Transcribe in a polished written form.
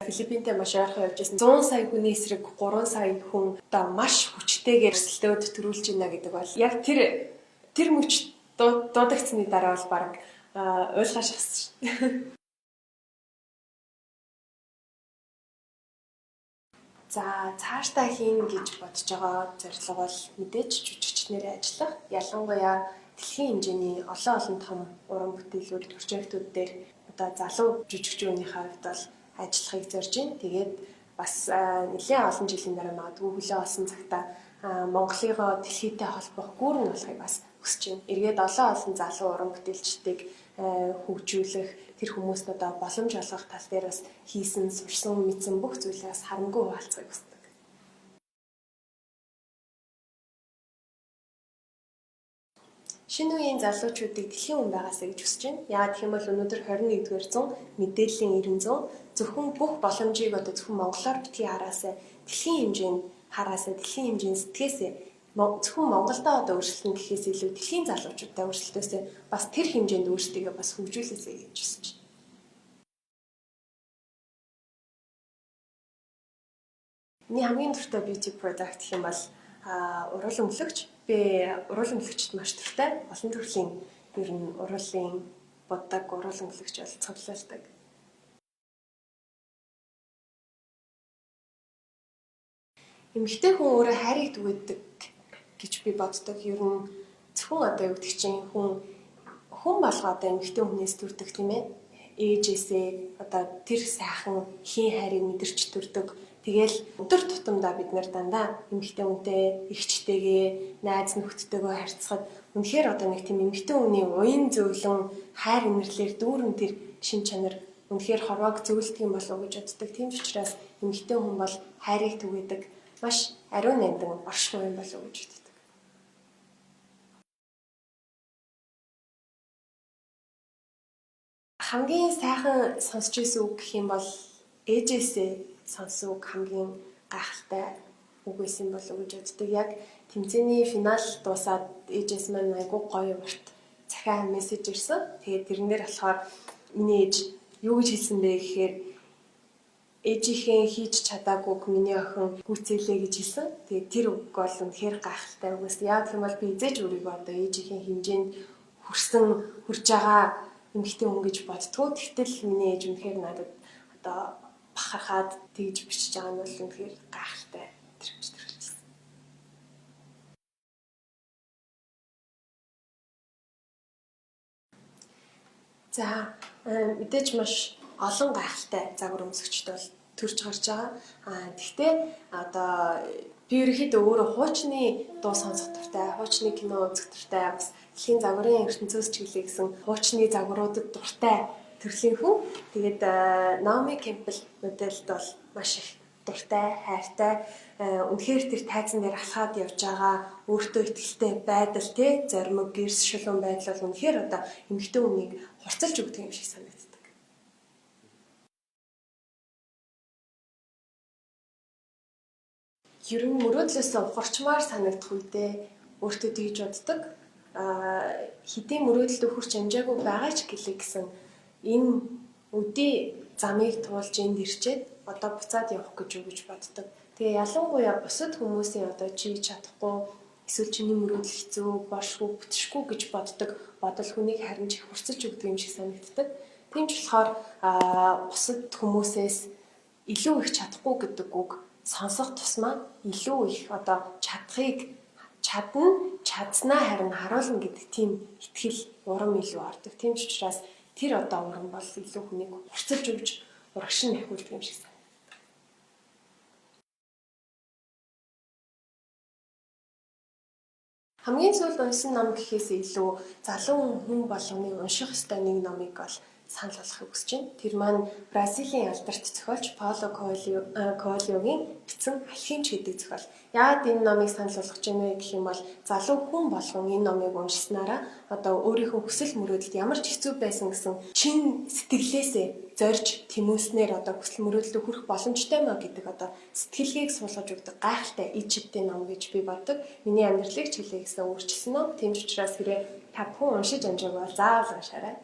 Филиппинтэй маш ойрхон явж байсан 100 сая хүний эсрэг 3 сая хүн одоо маш хүчтэйгээр өрсөлдөөд төрүүлж байна гэдэг бол яг тэр мөч дуудагдсны дараа бол баг ойлгож шахсан шүү. За цаашдаа хийн гэж бодож байгаа зорилго бол мэдээж жүжигчнэрээ ажиллах, ялангуяа дэлхийн хэмжээний олон том уран бүтээлүүд прожектууд дээр одоо залуу жүжигчдийн хувьд бол ажиллахыг зорж байна. Тэгээд бас нэлээд олон жилийн дараа магадгүй хөлөө олсон цагта Монголыгоо дэлхийтэй холбох гүүрэн болохыг бас хүсэж байна. Эргээд олон залуу уран бүтээлчдийг хөгжүүлэх, тэр хүмүүст одоо боломж олгох тал дээр бас хийсэн, сурсан, мэдсэн бүх зүйлээс харамгүй хуваалцахыг хүсдэг. Шинэ үеийн залуучуудыг дэлхийн хүн байгаасаа гэж хүсэж байна. Яагаад гэх юм бол өнөөдөр 21-р зуун мэдээллийн 90 зуун зөвхөн бүх боломжийг одоо зөвхөн монголоор битгий хараасаа дэлхийн хэмжээнд хараасаа дэлхийн хэмжээнд сэтгэхээсээ зөвхөн Монголдоо одоо өөрчлөлтөн гэхээс илүү дэлхийн залуучуудаа өөрчлөлтөөсөө бас тэр хэмжээнд өөрсдийгөө бас хөгжүүлээсэй гэж хүсэж байна. Миний хамгийн дуртай beauty product гэх юм бол уруулан өлөгч. Би уруулан өлөгчд маш дуртай. Олон төрлийн ер нь уруулын боддаг уруулан өлөгч бол цуглуулдаг. Эмэгтэй хүн өөрөө хайрыг түгээдэг гэж би боддог. Ер нь зөвхөн одоо юу гэдэг чинь хүн болгоо одоо эмэгтэй хүнээс төрдөг тийм ээ. Ээжээсээ одоо тэр сайхан хийн хайрыг мэдэрч төрдөг. Тэгэл өдөр тутамдаа бид нар дандаа эмэгтэй хүнтэй, эгчтэйгээ, найз нөхдөдтэйгөө харьцахад үнэхээр одоо нэг тийм эмэгтэй хүний уян зөөлөн хайр инэрлэр дүүрэн тэр шин чанар үнэхээр хорвоог зөвлөдөг юм болов уу гэж боддог. Тийм ч учраас эмэгтэй хүн бол хайрыг түгээдэг маш ариун нандин оршихуй юм болов уу гэж боддог. Хамгийн сайхан сонсч ирсэн үг гэх юм бол ээжээсээ сонсон үг хамгийн гайхалтай үг байсан болов уу гэж боддог. Яг тэмцээний финал дуусаад ээжээс маань айгүй гоё урт захиа мессеж ирсэн. Тэгээд тэрнээр болохоор миний ээж юу гэж хэлсэн бэ гэхээр ээжийнхээ хийж чадаагүйг миний охин гүйцээлээ гэж хэлсэн. Тэгээд тэр үг бол үнэхээр гайхалтай үг байсан. Яг тийм бол би эзэж өөрийгөө одоо ээжийнхээ хэмжээнд хүрж байгаа эмэгтэй хүн гэж боддгоо. Тэгтэл миний ээж үнэхээр надад одоо бахархаад тэгж бичиж байгаа нь бол үнэхээр гайхалтай төрөлжсөн. За мэдээж маш олон гайхалтай загвар өмсөгчд бол төрж гарч байгаа. Тэгвэл одоо би ерөөхдөө өөрөө хуучны дуу сонсох дуртай, хуучны кино үзэх дуртай, бас дэлхийн загварын ертөнцөөс чиглэе гэсэн хуучны загваруудад дуртай төрлийн хүн. Тэгээд Наоми Кэмпбелл модельд бол маш их дуртай, хайртай. Үнэхээр тэр тайзан дээр алхаад явж байгаа өөртөө итгэлтэй байдал тий зоримог, гэрс шулуун байдал бол үнэхээр одоо эмэгтэй хүнийг хурцлж өгдөг юм шиг санагддаг. Ер нь мөрөөдлөөс ухарчмаар санагдах үедээ өөртөө тэгж боддог. Хэдийн мөрөөдөлд хүрч амжаагүй байгаа ч гэлээ гэсэн энэ өдий замыг туулж энд ирчээд одоо буцаад явах гэж боддог. Тэгээ ялангуяа бусад хүмүүсийн одоо чи чадахгүй эсвэл чиний мөрөөдөл хэцүү, болшгүй, бүтшгүй гэж боддог бодол хүнийг харин ч их хурцлж өгдөг юм шиг санагддаг. Тийм ч болохоор бусад хүмүүсээс илүү их чадахгүй гэдэг үг сонсох тусмаа илүү их одоо чадснаа харин харуулна гэдэг тийм итгэл урам илүү ордог. Тийм ч учраас тэр одоо урам бол илүү хүнийг хурцлж өгж урагшин нэхүүлдэг юм шиг санагдав. Хамгийн сүүлд унсан ном гэхээс илүү залуу хүн болгоны унших ёстой нэг номыг бол санал болгохыг хүсэж байна. Тэр маань Бразилийн алдарт зохиолч Пауло Коэльогийн бичсэн Алхимч гэдэг зохиол. Яагаад энэ номыг санал болгож байна вэ гэх юм бол залуу хүн болгон энэ номыг уншсанараа одоо өөрийнхөө хүсэл мөрөөдөлд ямар ч хэцүү байсан гэсэн чин сэтгэлээсээ зорж тэмүүлснээр одоо хүсэл мөрөөдөлд хүрэх боломжтой маа гэдэг одоо сэтгэлгээг суулгаж өгдөг гайхалтай ид чигтэй ном гэж би боддог. Миний амьдралыг чиглэе гэсэн өөрчилсөн ном. Тийм ч учраас хэрэг та бүхэн уншиж амжаагүй бол заавал уншаарай.